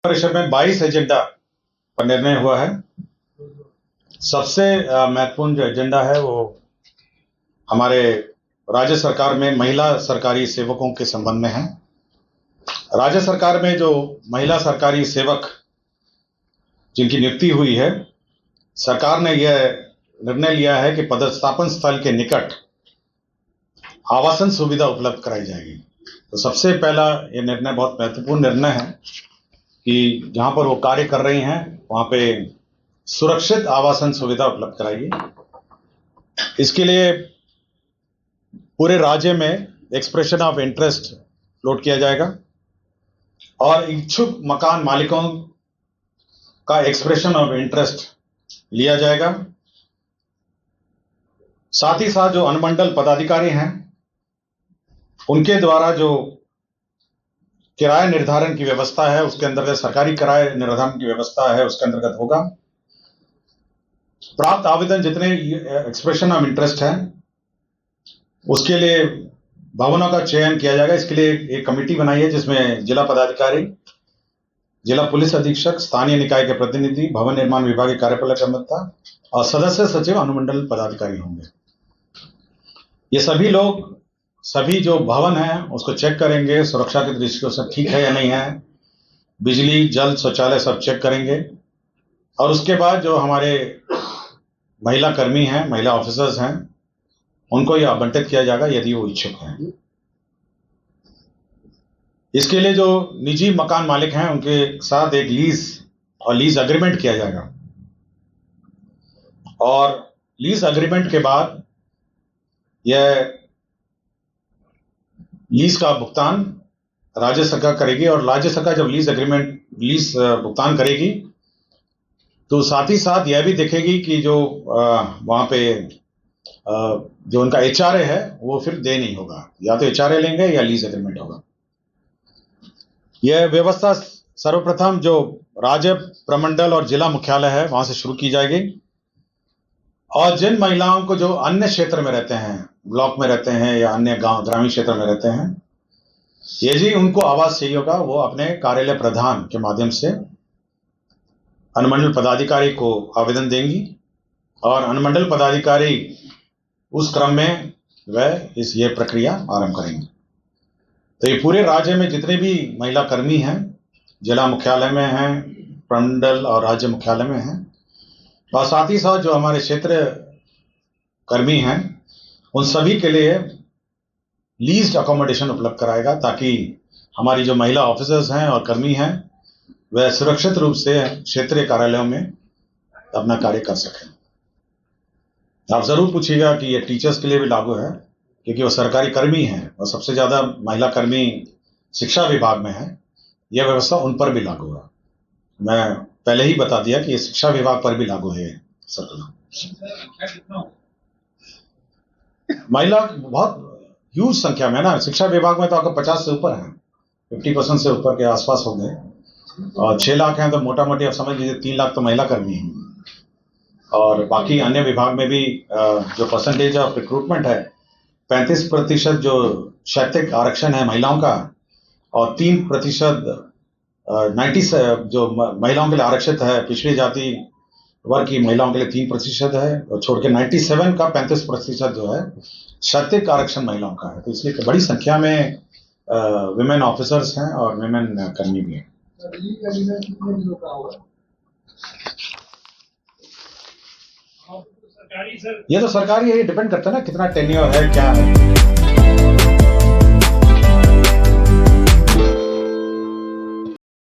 परिषद में 22 एजेंडा पर निर्णय हुआ है। सबसे महत्वपूर्ण जो एजेंडा है वो हमारे राज्य सरकार में महिला सरकारी सेवकों के संबंध में है। राज्य सरकार में जो महिला सरकारी सेवक जिनकी नियुक्ति हुई है, सरकार ने यह निर्णय लिया है कि पदस्थापन स्थल के निकट आवासन सुविधा उपलब्ध कराई जाएगी। तो सबसे पहला ये निर्णय बहुत महत्वपूर्ण निर्णय है कि जहां पर वो कार्य कर रही हैं वहां पे सुरक्षित आवासन सुविधा उपलब्ध कराइए। इसके लिए पूरे राज्य में एक्सप्रेशन ऑफ इंटरेस्ट फ्लोट किया जाएगा और इच्छुक मकान मालिकों का एक्सप्रेशन ऑफ इंटरेस्ट लिया जाएगा। साथ ही साथ जो अनुमंडल पदाधिकारी हैं उनके द्वारा जो किराया निर्धारण की व्यवस्था है उसके अंतर्गत सरकारी किराया निर्धारण की व्यवस्था है उसके अंतर्गत होगा। प्राप्त आवेदन जितने एक्सप्रेशन ऑफ इंटरेस्ट है उसके लिए भवनों का चयन किया जाएगा। इसके लिए एक कमेटी बनाई है जिसमें जिला पदाधिकारी, जिला पुलिस अधीक्षक, स्थानीय निकाय के प्रतिनिधि, भवन निर्माण विभाग के कार्यपालक अभियंता और सदस्य सचिव अनुमंडल पदाधिकारी होंगे। ये सभी लोग सभी जो भवन है उसको चेक करेंगे, सुरक्षा की दृष्टि से ठीक है या नहीं है, बिजली, जल, शौचालय सब चेक करेंगे और उसके बाद जो हमारे महिला कर्मी हैं, महिला ऑफिसर्स हैं, उनको यह आवंटित किया जाएगा यदि वो इच्छुक हैं। इसके लिए जो निजी मकान मालिक हैं उनके साथ एक लीज एग्रीमेंट किया जाएगा और लीज एग्रीमेंट के बाद यह लीज का भुगतान राज्य सरकार करेगी और राज्य सरकार जब लीज भुगतान करेगी तो साथ ही साथ यह भी देखेगी कि जो वहां पे जो उनका एचआरए है वो फिर दे नहीं होगा, या तो एचआरए लेंगे या लीज एग्रीमेंट होगा। यह व्यवस्था सर्वप्रथम जो राज्य प्रमंडल और जिला मुख्यालय है वहां से शुरू की जाएगी और जिन महिलाओं को जो अन्य क्षेत्र में रहते हैं, ब्लॉक में रहते हैं या अन्य गांव ग्रामीण क्षेत्र में रहते हैं, यदि उनको आवास चाहिए होगा वो अपने कार्यालय प्रधान के माध्यम से अनुमंडल पदाधिकारी को आवेदन देंगी और अनुमंडल पदाधिकारी उस क्रम में वह ये प्रक्रिया आरंभ करेंगे। तो ये पूरे राज्य में जितने भी महिला कर्मी हैं, जिला मुख्यालय में हैं, प्रमंडल और राज्य मुख्यालय में हैं और साथ ही साथ जो हमारे क्षेत्र कर्मी हैं उन सभी के लिए लीज्ड अकोमोडेशन उपलब्ध कराएगा ताकि हमारी जो महिला ऑफिसर्स हैं और कर्मी हैं वह सुरक्षित रूप से क्षेत्रीय कार्यालयों में अपना कार्य कर सकें। आप जरूर पूछिएगा कि ये टीचर्स के लिए भी लागू है क्योंकि वो सरकारी कर्मी हैं और सबसे ज्यादा महिला कर्मी शिक्षा विभाग में है। यह व्यवस्था उन पर भी लागू है। मैं पहले ही बता दिया कि ये शिक्षा विभाग पर भी लागू है सर्कुलर। महिला बहुत ह्यूज संख्या में ना, शिक्षा विभाग में तो आपका 50 से ऊपर है, 50% से ऊपर के आसपास हो गए और 6 लाख हैं तो मोटा मोटी आप समझ लीजिए 3 लाख तो महिला कर्मी हैं और बाकी अन्य विभाग में भी जो परसेंटेज ऑफ रिक्रूटमेंट है 35% जो शैक्षिक आरक्षण है महिलाओं का और 3% 90 जो महिलाओं के लिए आरक्षित है, पिछड़ी जाति वर्ग की महिलाओं के लिए 3% है और छोड़ के 97 का 35% जो है शैक्षिक आरक्षण महिलाओं का है। तो इसलिए बड़ी संख्या में विमेन ऑफिसर्स हैं और विमेन कर्मी भी हैं। ये तो सरकारी, ये डिपेंड करता है ना कितना टेन्योर है, क्या है।